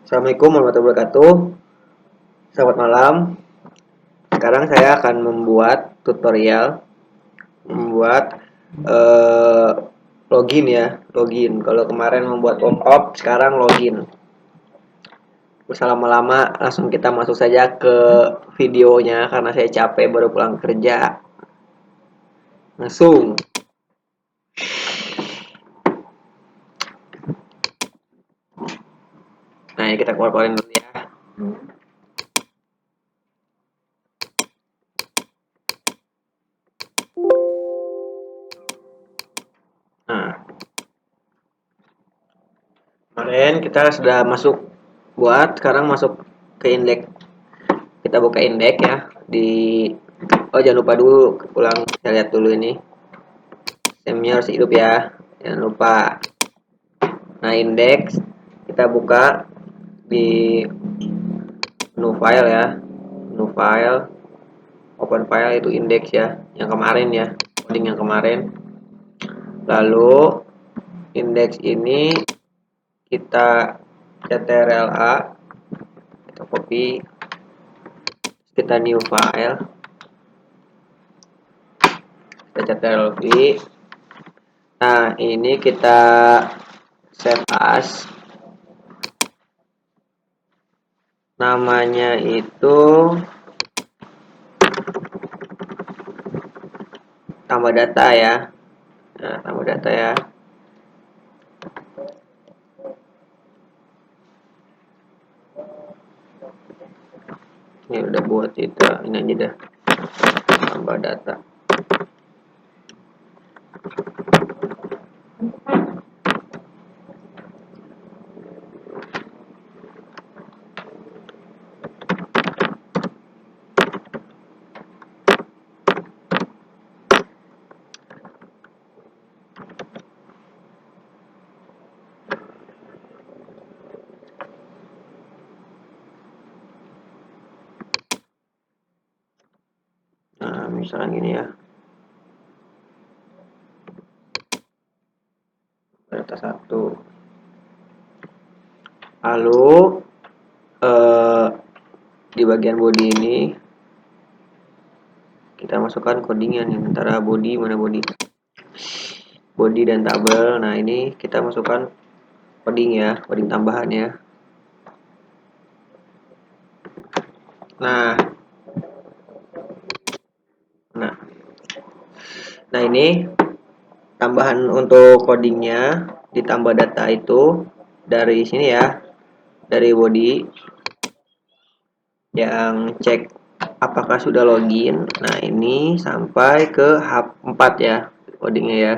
Assalamualaikum warahmatullahi wabarakatuh. Selamat malam. Sekarang saya akan membuat tutorial membuat eh, login ya, login. Kalau kemarin membuat pop up, sekarang login. Lama-lama langsung kita masuk saja ke videonya karena saya capek baru pulang kerja. Langsung. Nah, ini kita keluar-keluarin dulu ya. Nah, kemarin kita sudah masuk sekarang masuk ke indeks. Kita buka indeks ya di jangan lupa dulu ulang, kita lihat dulu ini sistemnya harus hidup ya, jangan lupa. Nah, indeks kita buka di menu file ya, menu file, open file, itu indeks ya, yang kemarin ya, coding yang kemarin. Lalu indeks ini kita ctrl-a, kita copy, kita new file, kita ctrl-v. Nah, ini kita save as, namanya itu tambah data ya. Nah, tambah data ya. Ini udah buat itu, ini aja dah, tambah data. Nah, misalkan gini ya, data 1. Lalu di bagian body ini kita masukkan codingnya nih, antara body, mana body dan tabel. Nah, ini kita masukkan coding ya, coding tambahan ya. Nah ini tambahan untuk codingnya, ditambah data itu dari sini ya, dari body yang cek apakah sudah login. Nah, ini sampai ke hub 4 ya codingnya ya.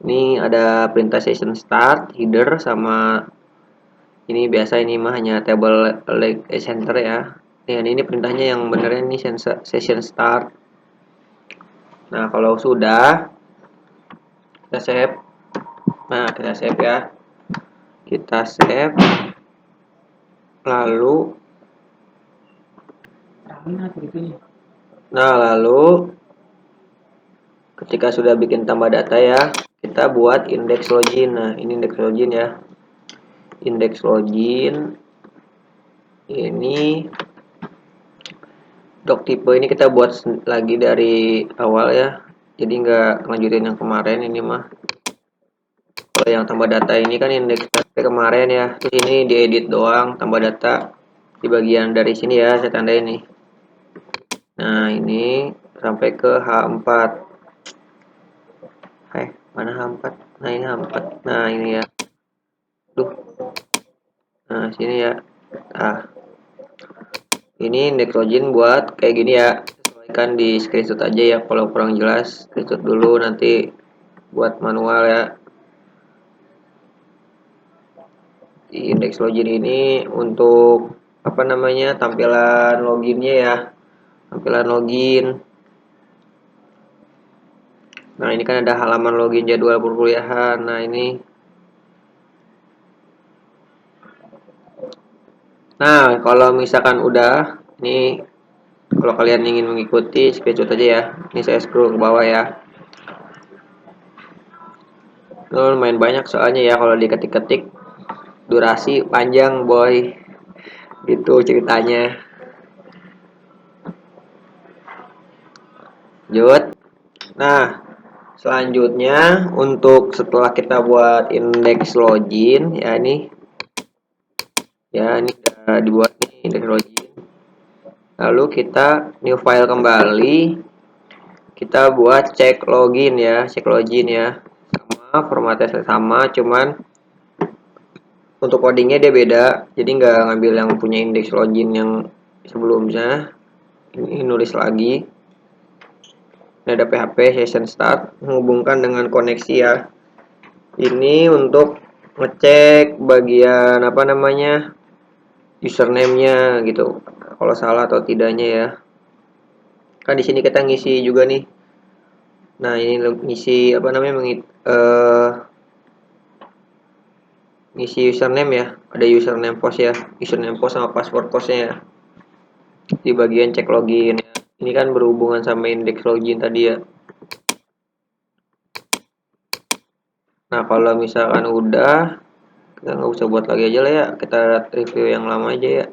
Ini ada perintah session start, header, sama ini biasa, ini mah hanya table center ya. Ini perintahnya yang benernya ini session start. Nah, kalau sudah kita save. Nah, kita save ya. Kita save. Lalu ketika sudah bikin tambah data ya, kita buat indeks login. Nah, ini indeks login ya. Indeks login ini doc type ini kita buat lagi dari awal ya. Jadi nggak lanjutin yang kemarin, ini mah. Kalau yang tambah data ini kan indeks kemarin ya. Terus ini diedit doang, tambah data di bagian dari sini ya, saya tandai ini. Nah, ini sampai ke H4. Mana H4? Nah, ini H4. Nah, ini ya. Nah, sini ya. Ini indeks login buat kayak gini ya. Sesuaikan di screenshot aja ya. Kalau kurang jelas, screenshot dulu, nanti buat manual ya. Di indeks login ini untuk apa namanya, tampilan loginnya ya. Tampilan login. Nah, ini kan ada halaman login jadwal perkuliahan. Nah, ini. Nah, kalau misalkan udah, ini kalau kalian ingin mengikuti, screenshot aja ya. Ini saya scroll ke bawah ya. Lumayan banyak soalnya ya, kalau diketik-ketik durasi panjang boy. Itu ceritanya. Lanjut. Nah, selanjutnya untuk setelah kita buat indeks login ya ini udah dibuat nih indeks login. Lalu kita new file kembali. Kita buat cek login ya, sama formatnya sama, cuman untuk codingnya dia beda, jadi nggak ngambil yang punya indeks login yang sebelumnya. Ini nulis lagi. Ini ada PHP session start, menghubungkan dengan koneksi ya. Ini untuk ngecek bagian apa namanya username-nya gitu, kalau salah atau tidaknya ya. Kan di sini kita ngisi juga nih. Nah ini ngisi apa namanya ngisi username ya, ada username post ya, username post sama password postnya ya di bagian cek login ya. Ini kan berhubungan sama indeks login tadi ya. Nah kalau misalkan udah, kita nggak usah buat lagi aja lah ya, kita review yang lama aja ya,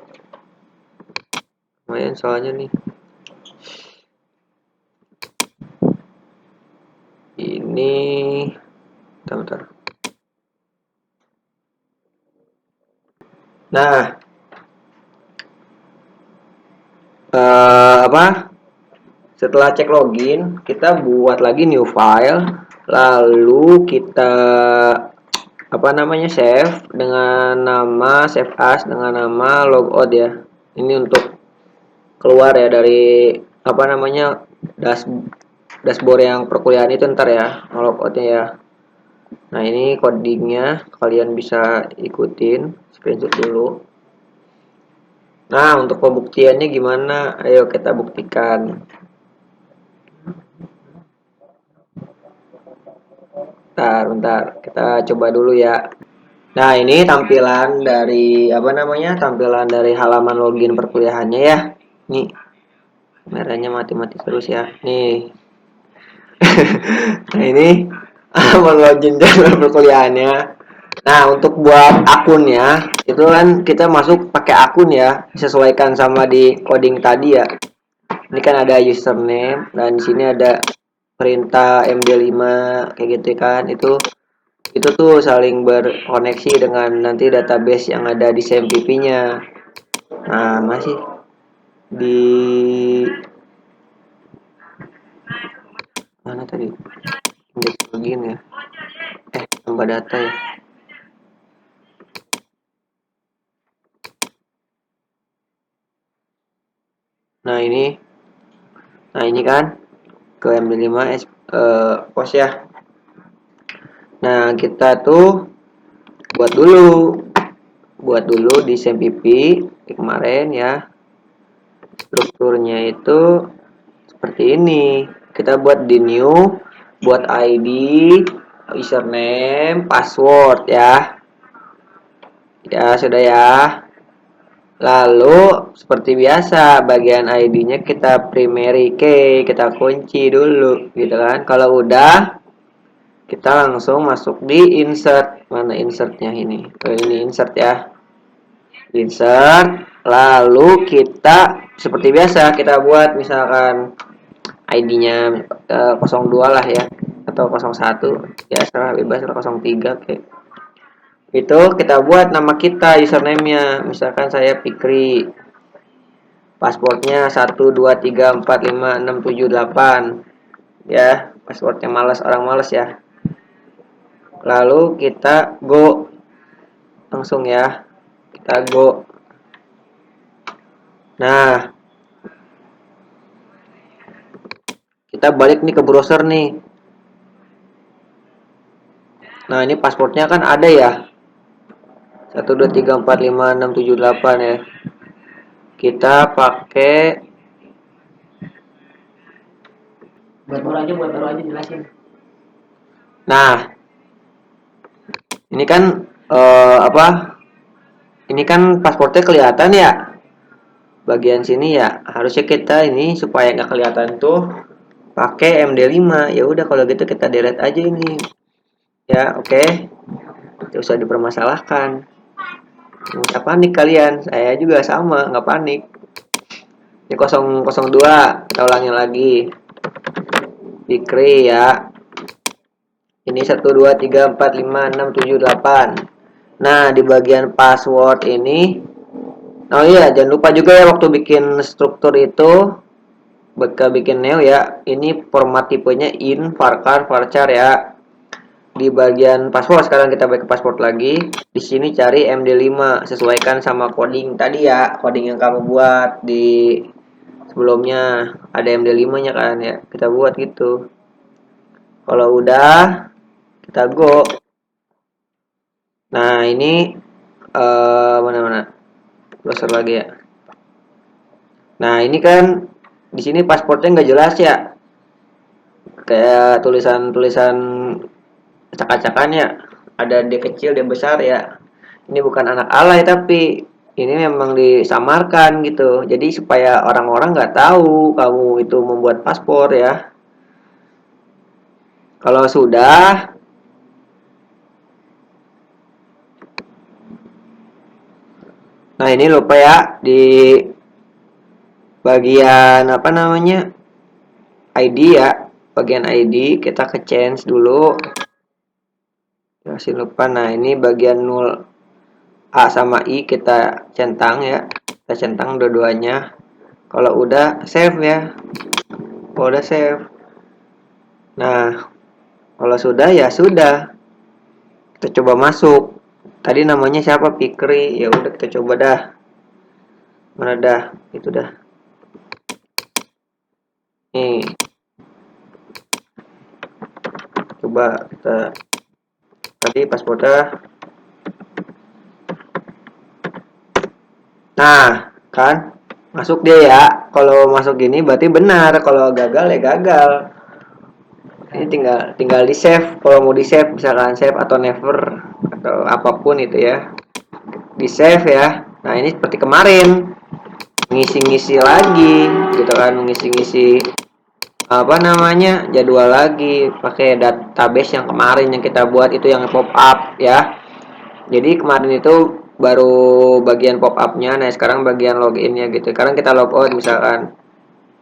lumayan soalnya nih. Ini bentar. Nah apa, setelah cek login kita buat lagi new file, lalu kita apa namanya save dengan nama save as dengan nama logout ya. Ini untuk keluar ya dari apa namanya dashboard yang perkuliahan itu ntar ya, logoutnya ya. Nah ini codingnya kalian bisa ikutin, screenshot dulu. Nah untuk pembuktiannya gimana, ayo kita buktikan. Bentar kita coba dulu ya. Nah ini tampilan dari apa namanya, tampilan dari halaman login perkuliahannya ya. Nih merahnya mati-mati terus ya nih. Nah ini halaman login jadwal perkuliahannya. Nah untuk buat akunnya itu kan kita masuk pakai akun ya, sesuaikan sama di coding tadi ya. Ini kan ada username dan di sini ada perintah MD5 kayak gitu kan. Itu tuh saling berkoneksi dengan nanti database yang ada di SMPP-nya. Nah, masih di mana tadi? Indeks login ya. Tambah data ya. Nah, ini kan ke MD5 pos ya. Nah, kita tuh buat dulu di SMPP kemarin ya. Strukturnya itu seperti ini. Kita buat di new, buat ID, username, password ya. Ya, sudah ya. Lalu seperti biasa bagian ID-nya kita primary key, kita kunci dulu gitu kan. Kalau udah kita langsung masuk di insert. Mana insertnya ini? Ini insert ya. Insert, lalu kita seperti biasa kita buat misalkan ID-nya 02 lah ya, atau 01 ya, serah bebas, 03 kayak itu. Kita buat nama kita, username-nya misalkan saya Fikri, passwordnya 123456778 ya, passwordnya orang males ya. Lalu kita go langsung ya, kita go. Nah kita balik nih ke browser nih. Nah ini passwordnya kan ada ya, 123456778 ya. Kita pakai buat baru aja jelasin. Nah ini kan apa, ini kan passwordnya kelihatan ya bagian sini ya. Harusnya kita ini supaya nggak kelihatan tuh pakai MD5. Ya udah kalau gitu kita delete aja ini ya. Oke, tidak usah dipermasalahkan. Nggak panik kalian, saya juga sama, nggak panik. Ini 002, kita ulangi lagi. Fikri ya. Ini 1 2 3 4 5 6 7 8. Nah, di bagian password ini, oh iya, jangan lupa juga ya waktu bikin struktur itu, bakal bikin neo ya. Ini format tipenya in, varchar, varchar ya. Di bagian password sekarang kita balik ke password lagi. Di sini cari MD5, sesuaikan sama coding tadi ya, coding yang kamu buat di sebelumnya. Ada MD5-nya kan ya. Kita buat gitu. Kalau udah, kita go. Nah, ini mana-mana browser lagi ya. Nah, ini kan di sini pasportnya nggak jelas ya. Kayak tulisan-tulisan acak-acakan ya. Ada D kecil, D besar ya. Ini bukan anak alay tapi ini memang disamarkan gitu. Jadi supaya orang-orang nggak tahu kamu itu membuat paspor ya. Kalau sudah, nah ini lupa ya di bagian apa namanya ID ya. Bagian ID kita ke change dulu. Masih lupa. Nah ini bagian 0 A sama I kita centang ya. Kita centang dua-duanya. Kalau udah save ya. Kalau udah save. Nah, kalau sudah ya sudah. Kita coba masuk. Tadi namanya siapa? Fikri. Ya udah kita coba dah. Mana dah? Itu dah. Nih, coba kita tadi paspornya. Nah, kan masuk dia ya. Kalau masuk gini berarti benar. Kalau gagal ya gagal. Ini tinggal di save. Kalau mau di save misalkan save atau never atau apapun itu ya. Di save ya. Nah, ini seperti kemarin. Ngisi-ngisi lagi gitu kan, ngisi-ngisi apa namanya jadwal lagi pakai database yang kemarin yang kita buat itu yang pop up ya. Jadi kemarin itu baru bagian pop upnya, nah sekarang bagian loginnya gitu. Sekarang kita logout misalkan,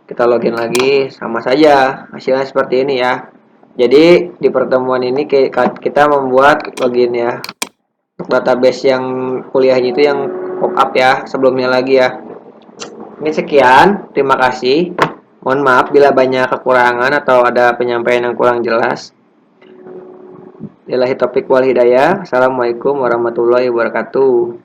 kita login lagi sama saja hasilnya seperti ini ya. Jadi di pertemuan ini kita membuat login ya untuk database yang kuliahnya itu yang pop up ya sebelumnya lagi ya. Ini sekian, terima kasih. Mohon maaf bila banyak kekurangan atau ada penyampaian yang kurang jelas. Billahi taufiq wal hidayah. Assalamualaikum warahmatullahi wabarakatuh.